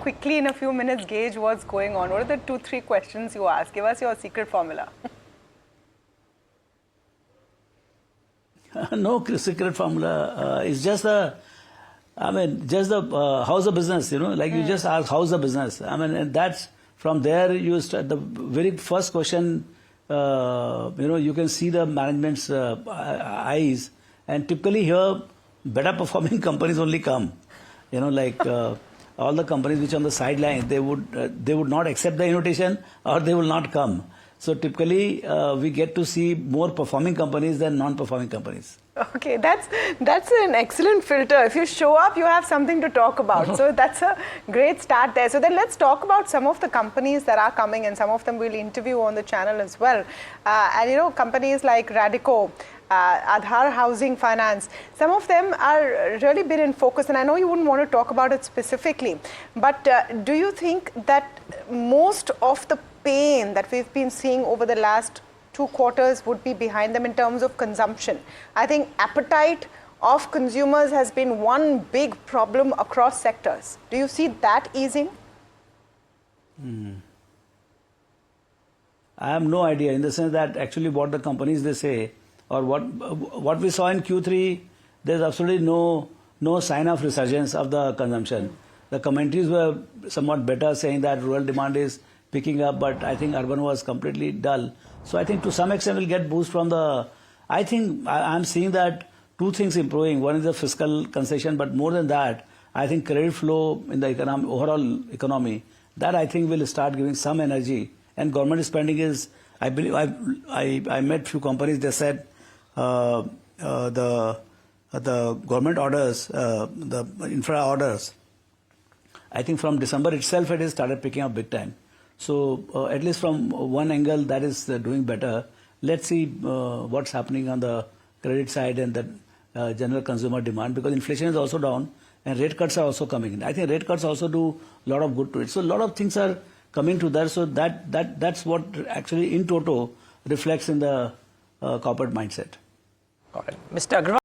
Quickly, in a few minutes, gauge what's going on. What are the 2-3 questions you ask? Give us your secret formula. No secret formula. It's just the, just the how's the business, like you just ask how's the business. And that's from there you start the very first question, you can see the management's eyes, and typically here better performing companies only come. All the companies which are on the sideline, they would not accept the invitation or they will not come. So typically, we get to see more performing companies than non-performing companies. Okay, that's an excellent filter. If you show up, you have something to talk about. So that's a great start there. So then let's talk about some of the companies that are coming, and some of them we'll interview on the channel as well. Companies like Radico, Aadhar Housing Finance, some of them are really been in focus, and I know you wouldn't want to talk about it specifically, but do you think that most of the pain that we've been seeing over the last 2 quarters would be behind them in terms of consumption? I think appetite of consumers has been one big problem across sectors. Do you see that easing? I have no idea, in the sense that actually what the companies they say, or what we saw in Q3, there's absolutely no sign of resurgence of the consumption. The commentaries were somewhat better, saying that rural demand is picking up, but I think urban was completely dull. So I think to some extent we'll get boost from the, I think I'm seeing that 2 things improving. One is the fiscal concession, but more than that, I think credit flow in the overall economy, that I think will start giving some energy. And government spending is, I believe, I met few companies, they said the government orders, the infra orders, I think from December itself it has started picking up big time. So at least from one angle, that is doing better. Let's see what's happening on the credit side and the general consumer demand, because inflation is also down and rate cuts are also coming in. I think rate cuts also do a lot of good to it. So a lot of things are coming to that. So that's what actually in toto reflects in the corporate mindset. Got it. Mr. Agrawal.